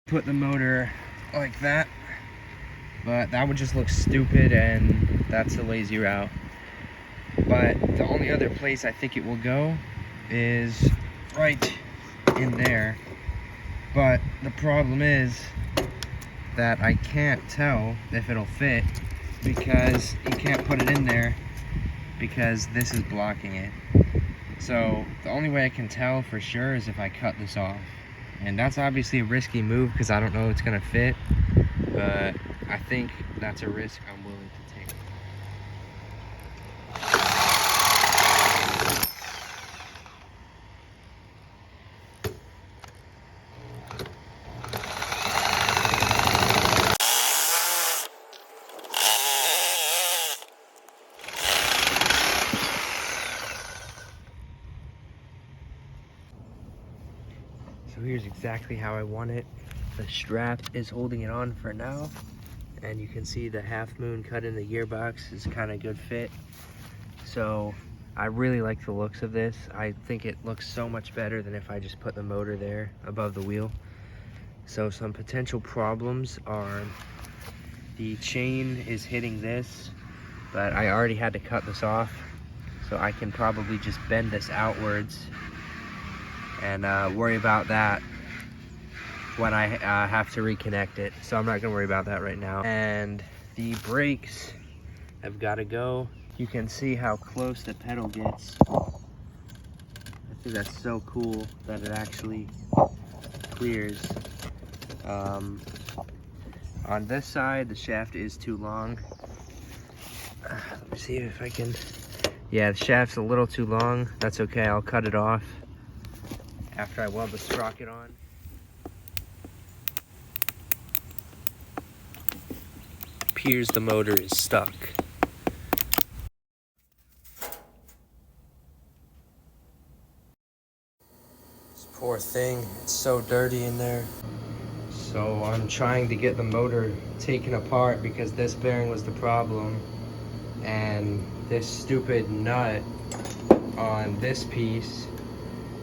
put the motor like that, but that would just look stupid, and that's a lazy route. But the only other place I think it will go is right in there. But the problem is that I can't tell if it'll fit, because you can't put it in there because this is blocking it. So the only way I can tell for sure is if I cut this off. And that's obviously a risky move because I don't know it's gonna fit, but I think that's a risk I'm willing to take. So here's exactly how I want it. The strap is holding it on for now, and you can see the half moon cut in the gearbox is kind of good fit. So I really like the looks of this. I think it looks so much better than if I just put the motor there above the wheel. So some potential problems are the chain is hitting this, but I already had to cut this off, so I can probably just bend this outwards and worry about that when I have to reconnect it. So I'm not gonna worry about that right now. And the brakes have got to go. You can see how close the pedal gets. I think that's so cool that it actually clears. On this side, the shaft is too long. Let me see if I can. Yeah, the shaft's a little too long. That's okay, I'll cut it off after I weld the sprocket on. Appears the motor is stuck. This poor thing, it's so dirty in there. So I'm trying to get the motor taken apart because this bearing was the problem, and this stupid nut on this piece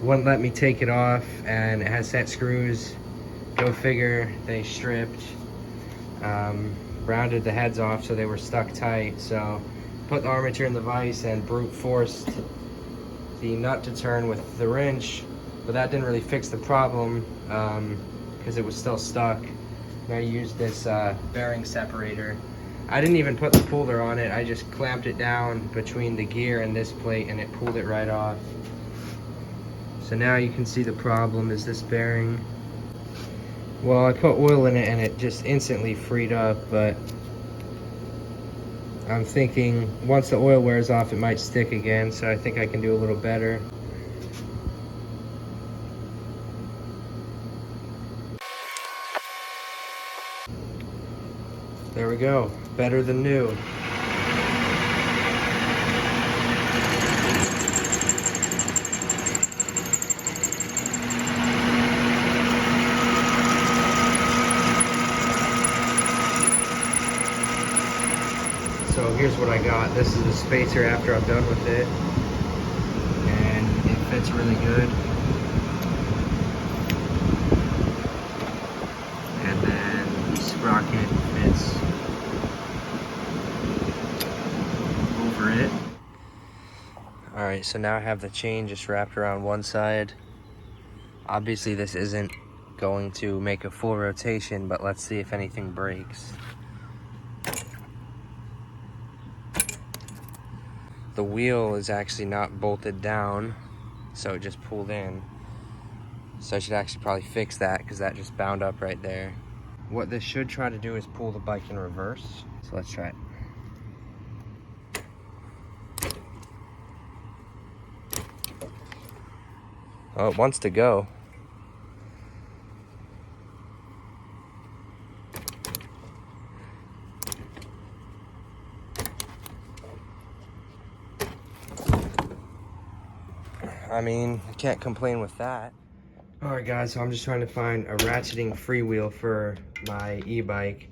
wouldn't let me take it off, and it has set screws. Go figure, they stripped, rounded the heads off so they were stuck tight. So put the armature in the vise and brute forced the nut to turn with the wrench, but that didn't really fix the problem because it was still stuck. And I used this bearing separator. I didn't even put the puller on it, I just clamped it down between the gear and this plate and it pulled it right off. So now you can see the problem is this bearing. Well, I put oil in it and it just instantly freed up, but I'm thinking once the oil wears off it might stick again, so I think I can do a little better. There we go, better than new. So here's what I got. This is the spacer after I'm done with it, and it fits really good. And then the sprocket fits over it. Alright, so now I have the chain just wrapped around one side. Obviously this isn't going to make a full rotation, but let's see if anything breaks. The wheel is actually not bolted down, so it just pulled in. So I should actually probably fix that because that just bound up right there. What this should try to do is pull the bike in reverse. So let's try it. Oh, it wants to go. I mean, I can't complain with that. All right, guys, so I'm just trying to find a ratcheting freewheel for my e-bike.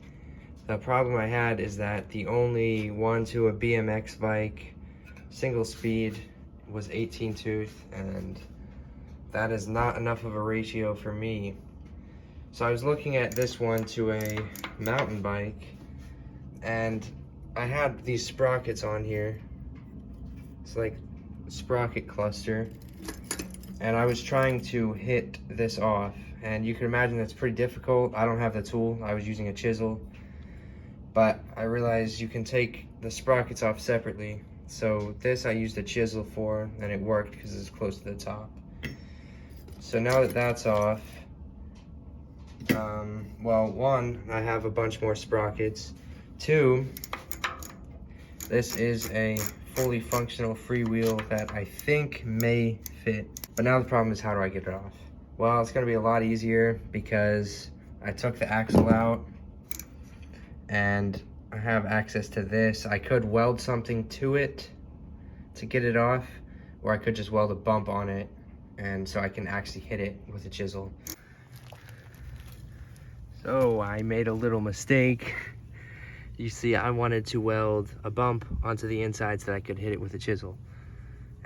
The problem I had is that the only one to a BMX bike, single speed, was 18 tooth, and that is not enough of a ratio for me. So I was looking at this one to a mountain bike, and I had these sprockets on here. It's like a sprocket cluster, and I was trying to hit this off, and you can imagine that's pretty difficult. I don't have the tool. I was using a chisel, but I realized you can take the sprockets off separately. So this I used a chisel for, and it worked because it's close to the top. So now that that's off, well, one, I have a bunch more sprockets. Two, this is a fully functional freewheel that I think may fit. But now the problem is, how do I get it off? Well, it's gonna be a lot easier because I took the axle out and I have access to this. I could weld something to it to get it off, or I could just weld a bump on it, and so I can actually hit it with a chisel. So I made a little mistake. You see, I wanted to weld a bump onto the inside so that I could hit it with a chisel.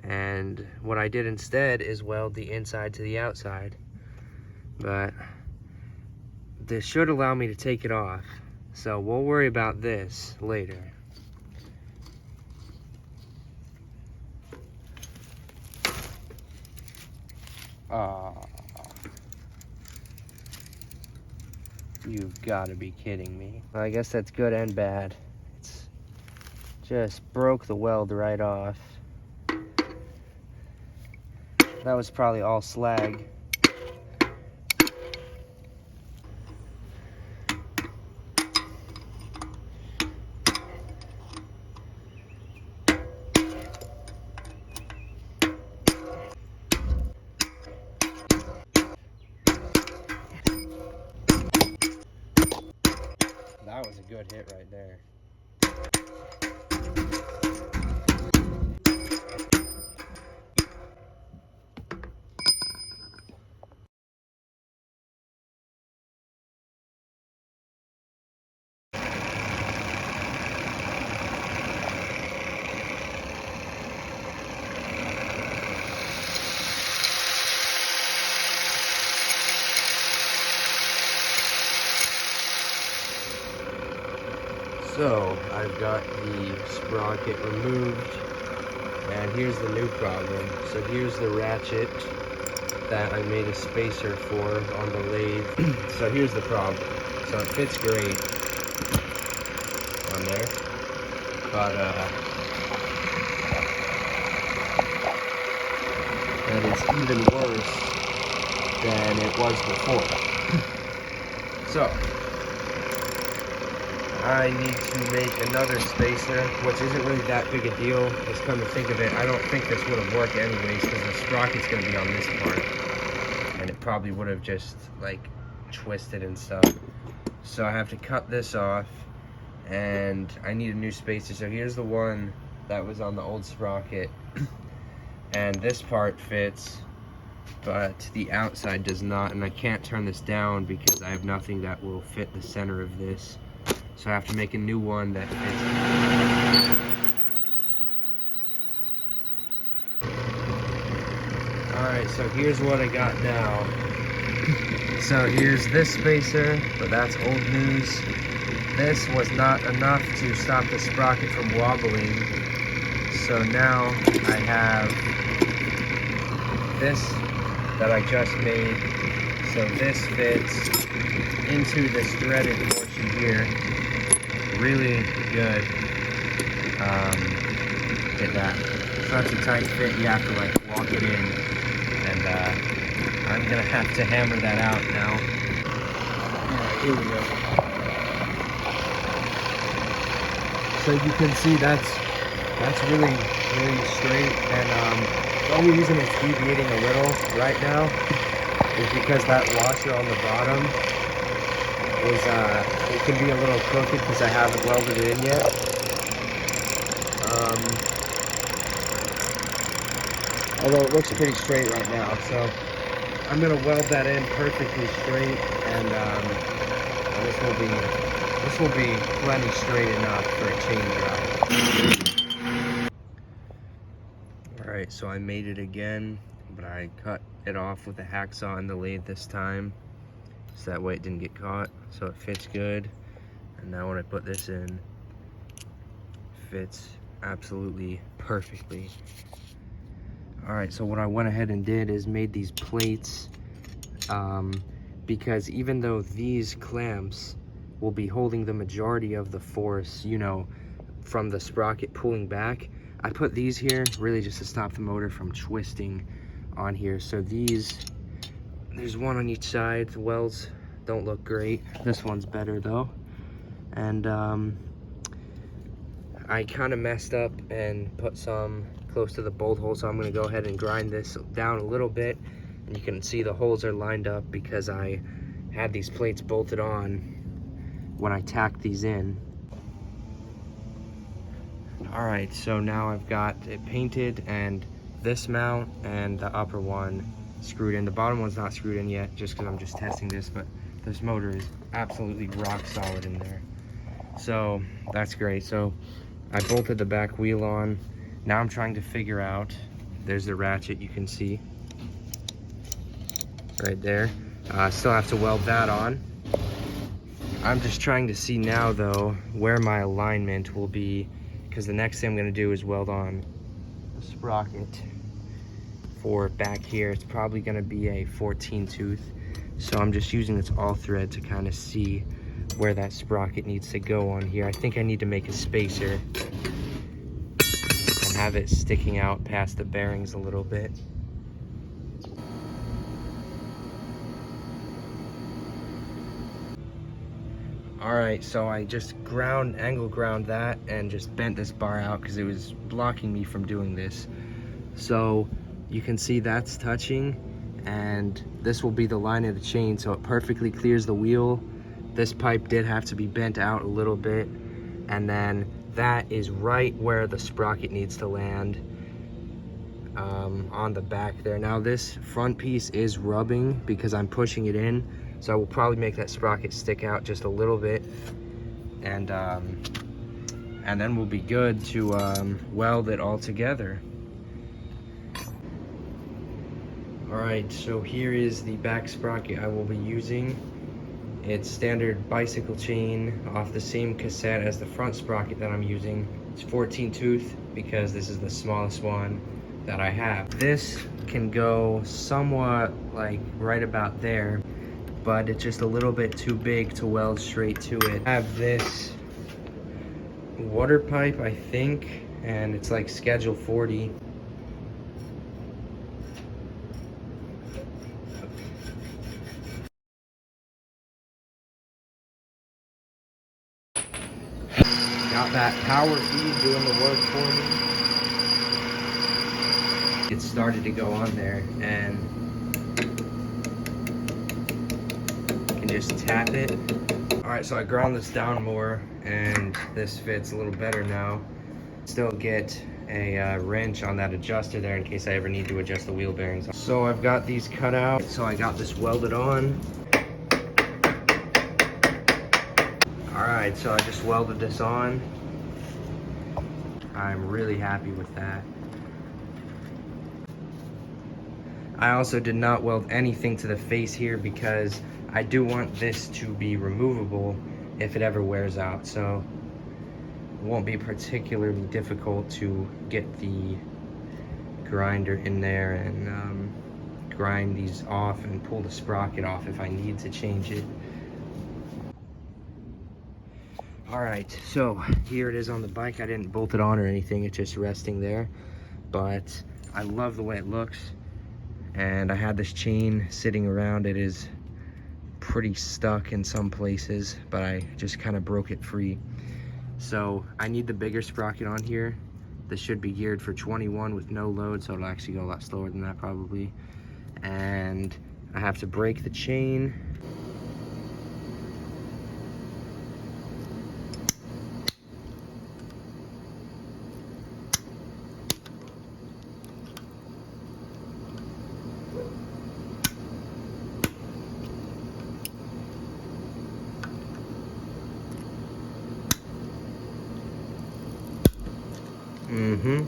And what I did instead is weld the inside to the outside. But this should allow me to take it off. So we'll worry about this later. You've got to be kidding me. Well, I guess that's good and bad. It's just broke the weld right off. That was probably all slag. That was a good hit right there. So I've got the sprocket removed, and here's the new problem. So here's the ratchet that I made a spacer for on the lathe. So here's the problem. So it fits great on there, but and it's even worse than it was before. So I need to make another spacer, which isn't really that big a deal. Just come to think of it, I don't think this would have worked anyways, because the sprocket's going to be on this part, and it probably would have just like twisted and stuff. So I have to cut this off, and I need a new spacer. So here's the one that was on the old sprocket, and this part fits, but the outside does not, and I can't turn this down because I have nothing that will fit the center of this. So I have to make a new one that fits. Alright, so here's what I got now. So here's this spacer, but that's old news. This was not enough to stop the sprocket from wobbling. So now I have this that I just made. So this fits into this threaded portion here. Really good. Get that. Such a tight fit, you have to like walk it in, and I'm gonna have to hammer that out now. Alright, here we go. So you can see that's really straight, and the only reason it's deviating a little right now is because that washer on the bottom is it can be a little crooked because I haven't welded it in yet. Although it looks pretty straight right now, so I'm gonna weld that in perfectly straight, and this will be plenty straight enough for a change job. All right, so I made it again, but I cut it off with a hacksaw in the lathe this time. so that way it didn't get caught, so it fits good. And now when I put this in, it fits absolutely perfectly. All right, so what I went ahead and did is made these plates, because even though these clamps will be holding the majority of the force, you know, from the sprocket pulling back, I put these here really just to stop the motor from twisting on here. So these, there's one on each side. The welds don't look great. This one's better though. And I kind of messed up and put some close to the bolt hole, so I'm going to go ahead and grind this down a little bit, and you can see the holes are lined up because I had these plates bolted on when I tacked these in. All right, so now I've got it painted, and this mount and the upper one screwed in. The bottom one's not screwed in yet, just because I'm just testing this, but this motor is absolutely rock solid in there, so that's great. So I bolted the back wheel on. Now I'm trying to figure out, there's the ratchet you can see right there. Still have to weld that on. I'm just trying to see now though where my alignment will be, because the next thing I'm going to do is weld on the sprocket for back here. It's probably going to be a 14 tooth, so I'm just using this all thread to kind of see where that sprocket needs to go on here. I think I need to make a spacer and have it sticking out past the bearings a little bit. All right, so I just angle ground that and just bent this bar out because it was blocking me from doing this. So you can see that's touching, and this will be the line of the chain, so it perfectly clears the wheel. This pipe did have to be bent out a little bit, and then that is right where the sprocket needs to land, on the back there. Now this front piece is rubbing because I'm pushing it in, so I will probably make that sprocket stick out just a little bit, and then we'll be good to weld it all together. All right, so here is the back sprocket I will be using. It's standard bicycle chain off the same cassette as the front sprocket that I'm using. It's 14 tooth because this is the smallest one that I have. This can go somewhat like right about there, but it's just a little bit too big to weld straight to it. I have this water pipe, I think, and it's like schedule 40. Got that power feed doing the work for me. It started to go on there, and you can just tap it. All right, so I ground this down more, and this fits a little better now. Still get a wrench on that adjuster there in case I ever need to adjust the wheel bearings. So I've got these cut out, so I got this welded on. All right, so I just welded this on. I'm really happy with that. I also did not weld anything to the face here because I do want this to be removable if it ever wears out, so it won't be particularly difficult to get the grinder in there and grind these off and pull the sprocket off if I need to change it. All right, so here it is on the bike. I didn't bolt it on or anything, it's just resting there, but I love the way it looks. And I had this chain sitting around. It is pretty stuck in some places, but I just kind of broke it free. So I need the bigger sprocket on here. This should be geared for 21 with no load, so it'll actually go a lot slower than that probably. And I have to break the chain. There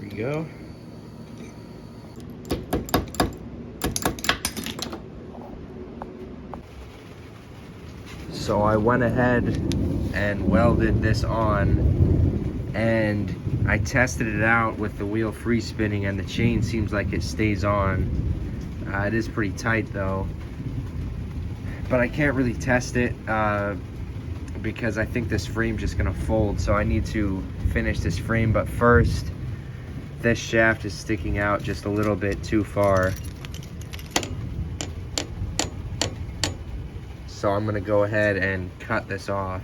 we go. So I went ahead and welded this on, and I tested it out with the wheel free spinning, and the chain seems like it stays on. It is pretty tight though, but I can't really test it because I think this frame's just gonna fold, so I need to finish this frame. But first, this shaft is sticking out just a little bit too far, so I'm gonna go ahead and cut this off.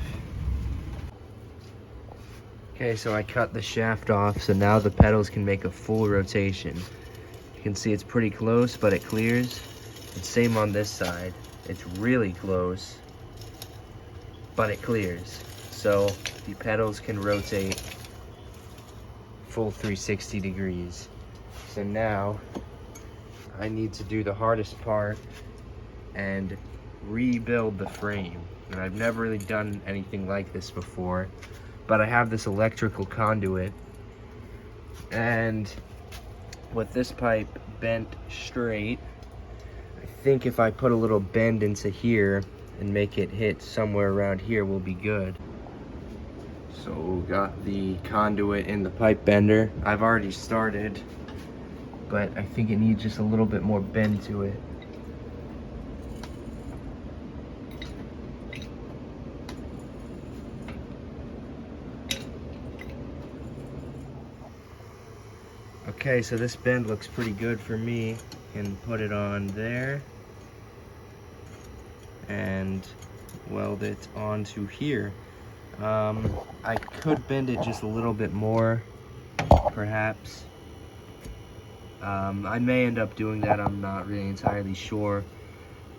Okay, so I cut the shaft off, so now the pedals can make a full rotation. You can see it's pretty close, but it clears. And same on this side. It's really close, but it clears. So the pedals can rotate full 360 degrees. So now I need to do the hardest part and rebuild the frame. And I've never really done anything like this before, but I have this electrical conduit, and with this pipe bent straight, I think if I put a little bend into here and make it hit somewhere around here, will be good. So got the conduit in the pipe bender. I've already started, but I think it needs just a little bit more bend to it. Okay, so this bend looks pretty good for me. Can put it on there and weld it onto here. I could bend it just a little bit more, perhaps. I may end up doing that, I'm not really entirely sure.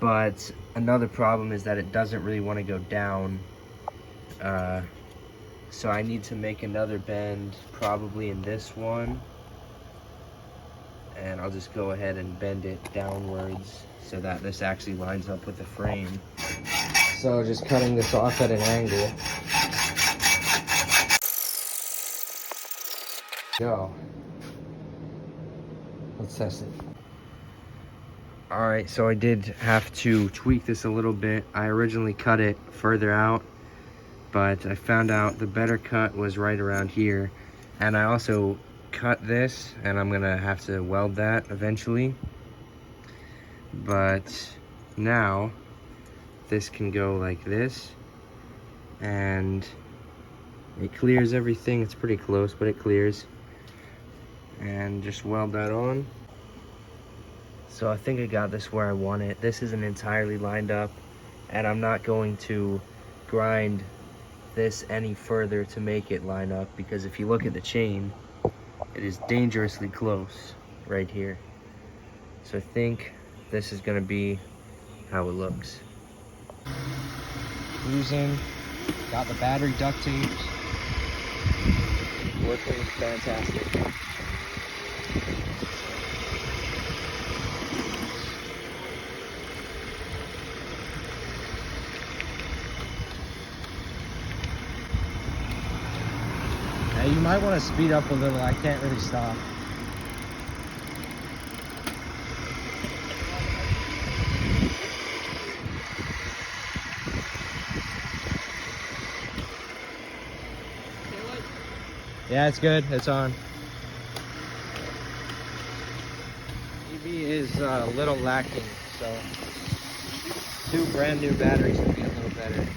But another problem is that it doesn't really want to go down. So I need to make another bend, probably in this one. And I'll just go ahead and bend it downwards so that this actually lines up with the frame. So just cutting this off at an angle. Go. Let's test it. Alright, so I did have to tweak this a little bit. I originally cut it further out, but I found out the better cut was right around here. And I also cut this, and I'm gonna have to weld that eventually. But now this can go like this, and it clears everything. It's pretty close, but it clears. And just weld that on. So I think I got this where I want it. This isn't entirely lined up, and I'm not going to grind this any further to make it line up, because if you look at the chain, it is dangerously close right here. So I think this is gonna be how it looks. Using, got the battery duct tape, working fantastic. You might want to speed up a little. I can't really stop. Yeah, it's good. It's on. EV is a little lacking, so 2 brand new batteries would be a little better.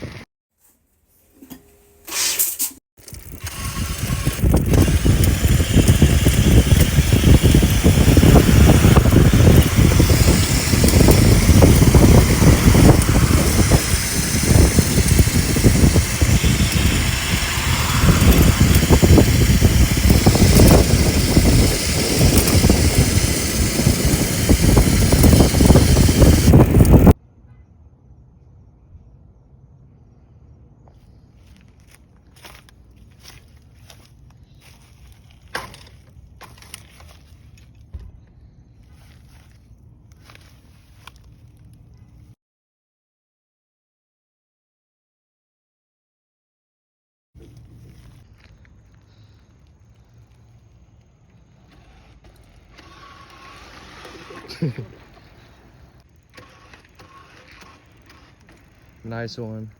Nice one.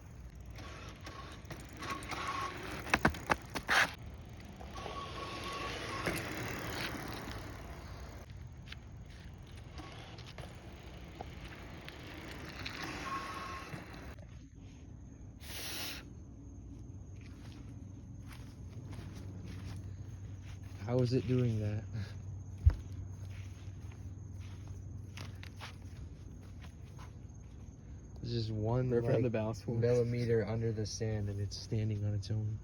How is it doing that? There's just one Right from like, the balance form. millimeter under the sand and it's standing on its own.